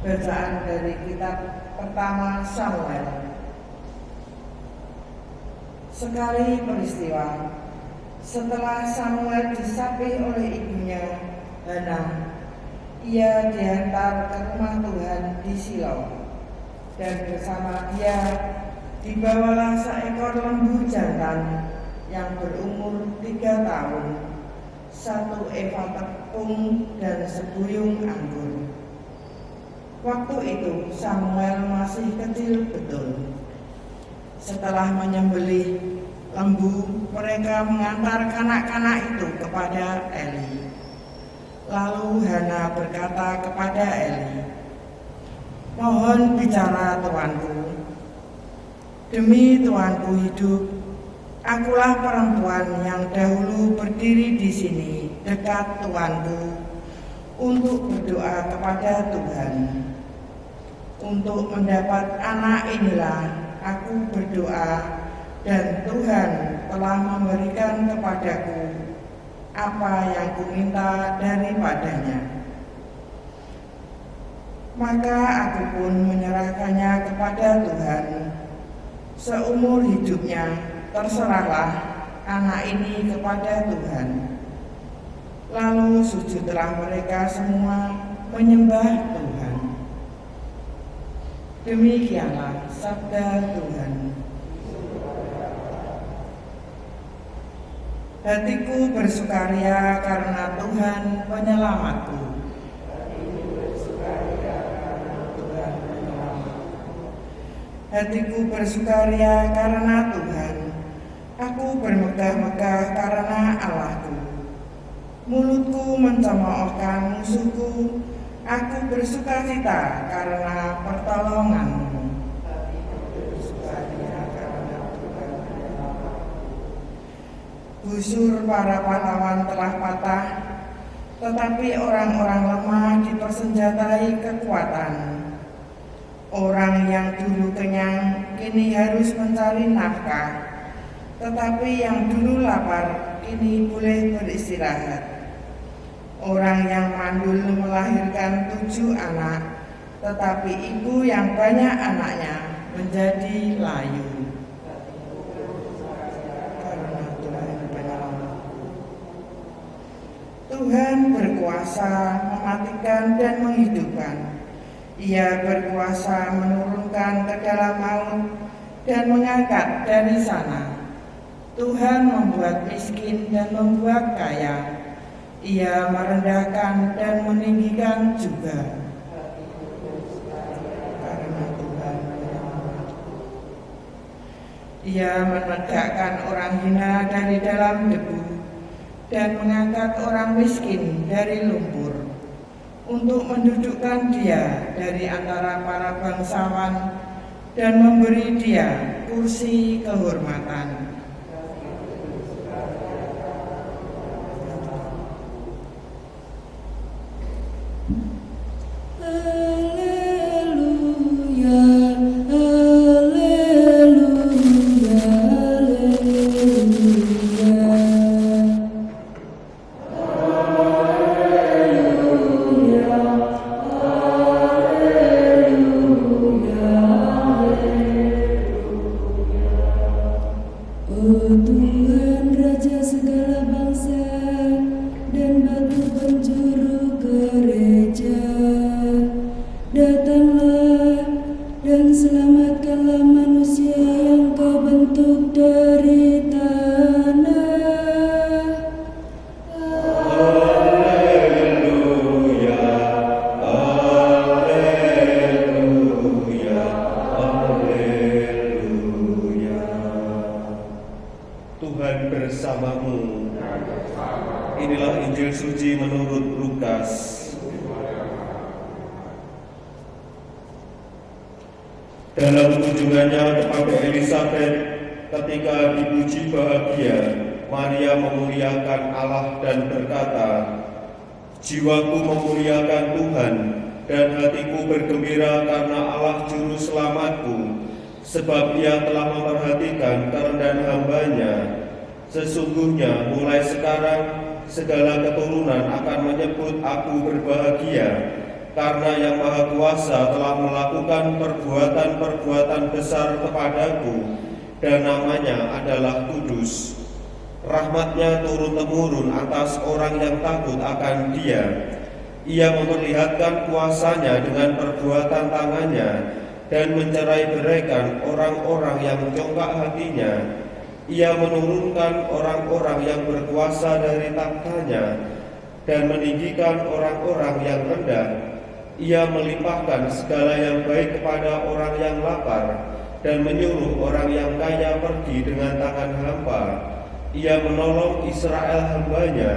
Bacaan dari kitab pertama Samuel. Sekali peristiwa, setelah Samuel disapih oleh ibunya Hana, ia diantar ke rumah Tuhan di Silo, dan bersama dia dibawalah seekor lembu jantan yang berumur 3 tahun, 1 eva tepung dan sebuyung anggur. Waktu itu Samuel masih kecil betul. Setelah menyembelih lembu, mereka mengantar kanak-kanak itu kepada Eli. Lalu Hana berkata kepada Eli, "Mohon bicara tuanku. Demi tuanku hidup, akulah perempuan yang dahulu berdiri di sini dekat tuanku untuk berdoa kepada Tuhan. Untuk mendapat anak inilah aku berdoa, dan Tuhan telah memberikan kepadaku apa yang kuminta daripadanya. Maka aku pun menyerahkannya kepada Tuhan. Seumur hidupnya terserahlah anak ini kepada Tuhan." Lalu sujudlah mereka semua menyembah Tuhan. Demikianlah sabda Tuhan. Hatiku bersukaria karena Tuhan penyelamatku. Hatiku bersukaria karena Tuhan. Aku bermegah-megah karena Allahku. Mulutku mencemoohkan musuhku. Aku bersukacita karena pertolonganmu. Busur para pahlawan telah patah, tetapi orang-orang lemah dipersenjatai kekuatan. Orang yang dulu kenyang kini harus mencari nafkah, tetapi yang dulu lapar kini boleh beristirahat. Orang yang mandul melahirkan 7 anak, tetapi ibu yang banyak anaknya menjadi layu. Karena Tuhan penyelamat. Tuhan berkuasa mematikan dan menghidupkan. Ia berkuasa menurunkan ke dalam maut dan mengangkat dari sana. Tuhan membuat miskin dan membuat kaya. Ia merendahkan dan meninggikan juga. Karena Tuhan menyelamatku. Ia menegakkan orang hina dari dalam debu dan mengangkat orang miskin dari lumpur, untuk mendudukkan dia dari antara para bangsawan dan memberi dia kursi kehormatan. Tuhan Raja segala bangsa dan batu penjuru gereja, datanglah dan selamatkanlah manusia yang Kau bentuk dari tanah. Haleluya, haleluya, haleluya. Tuhan bersamamu. Inilah Injil suci menurut Lukas. Dalam kunjungannya kepada Elisabet, ketika dipuji bahagia, Maria memuliakan Allah dan berkata, "Jiwaku memuliakan Tuhan, dan hatiku bergembira karena Allah juru selamatku, sebab Ia telah memperhatikan kerendahan hamba-Nya. Sesungguhnya mulai sekarang segala keturunan akan menyebut aku berbahagia, karena Yang Maha Kuasa telah melakukan perbuatan-perbuatan besar kepadaku, dan namanya adalah kudus. Rahmat-Nya turun-temurun atas orang yang takut akan Dia. Ia memperlihatkan kuasa-Nya dengan perbuatan tangan-Nya dan mencerai-beraikan orang-orang yang congkak hatinya. Ia menurunkan orang-orang yang berkuasa dari takhta-Nya dan meninggikan orang-orang yang rendah. Ia melimpahkan segala yang baik kepada orang yang lapar dan menyuruh orang yang kaya pergi dengan tangan hampa. Ia menolong Israel hamba-Nya,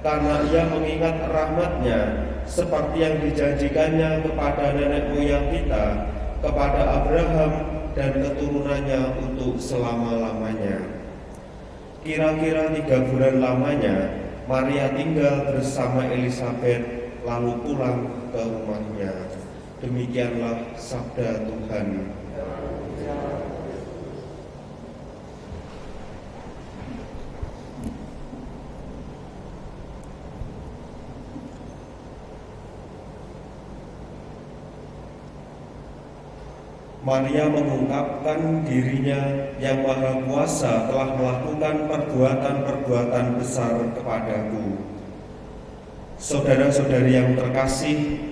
karena Ia mengingat rahmat-Nya seperti yang dijanjikannya kepada nenek moyang kita, kepada Abraham dan keturunannya untuk selama-lamanya. Kira-kira 3 bulan lamanya, Maria tinggal bersama Elisabet lalu pulang ke rumahnya. Demikianlah sabda Tuhan. Maria mengungkapkan dirinya, Yang Maha Kuasa telah melakukan perbuatan-perbuatan besar kepadaku. Saudara-saudari yang terkasih,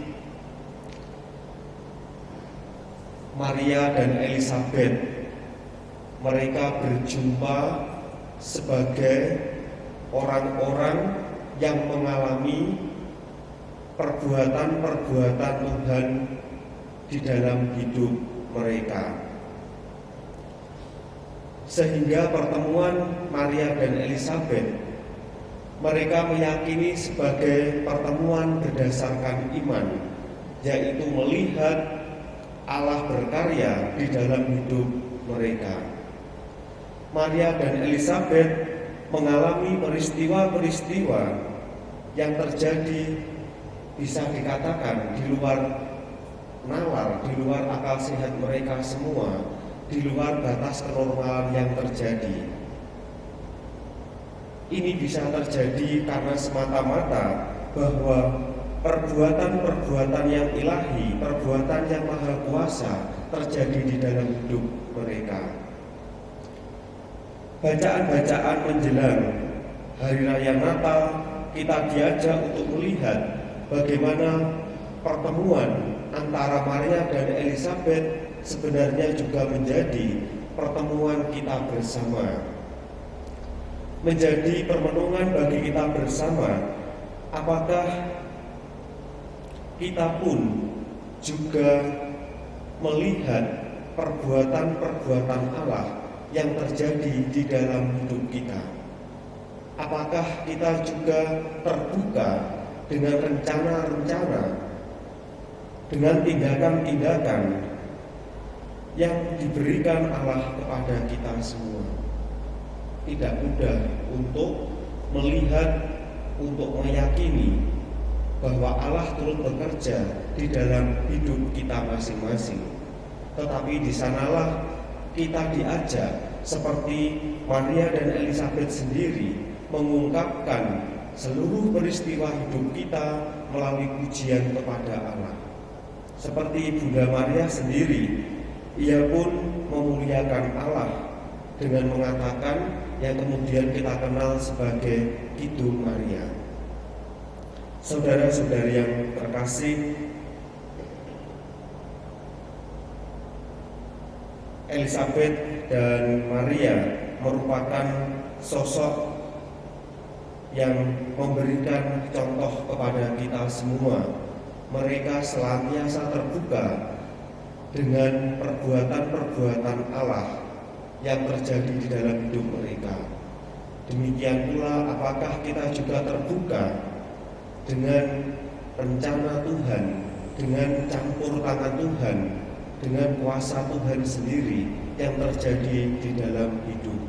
Maria dan Elisabet, mereka berjumpa sebagai orang-orang yang mengalami perbuatan-perbuatan Tuhan di dalam hidup mereka, sehingga pertemuan Maria dan Elisabet mereka meyakini sebagai pertemuan berdasarkan iman, yaitu melihat Allah berkarya di dalam hidup mereka. Maria dan Elisabet mengalami peristiwa-peristiwa yang terjadi bisa dikatakan di luar nalar, di luar akal sehat mereka semua, di luar batas kenormalan yang terjadi. Ini bisa terjadi karena semata-mata bahwa perbuatan-perbuatan yang ilahi, perbuatan yang maha kuasa terjadi di dalam hidup mereka. Bacaan-bacaan menjelang Hari Raya Natal, kita diajak untuk melihat bagaimana pertemuan antara Maria dan Elisabet sebenarnya juga menjadi pertemuan kita bersama, menjadi permenungan bagi kita bersama. Apakah kita pun juga melihat perbuatan-perbuatan Allah yang terjadi di dalam hidup kita? Apakah kita juga terbuka dengan rencana-rencana, dengan tindakan-tindakan yang diberikan Allah kepada kita semua? Tidak mudah untuk melihat, untuk meyakini bahwa Allah turut bekerja di dalam hidup kita masing-masing. Tetapi di sanalah kita diajak seperti Maria dan Elisabet sendiri mengungkapkan seluruh peristiwa hidup kita melalui pujian kepada Allah. Seperti Bunda Maria sendiri, ia pun memuliakan Allah dengan mengatakan yang kemudian kita kenal sebagai Kidung Maria. Saudara-saudari yang terkasih, Elisabet dan Maria merupakan sosok yang memberikan contoh kepada kita semua. Mereka senantiasa terbuka dengan perbuatan-perbuatan Allah yang terjadi di dalam hidup mereka. Demikian pula apakah kita juga terbuka dengan rencana Tuhan, dengan campur tangan Tuhan, dengan kuasa Tuhan sendiri yang terjadi di dalam hidup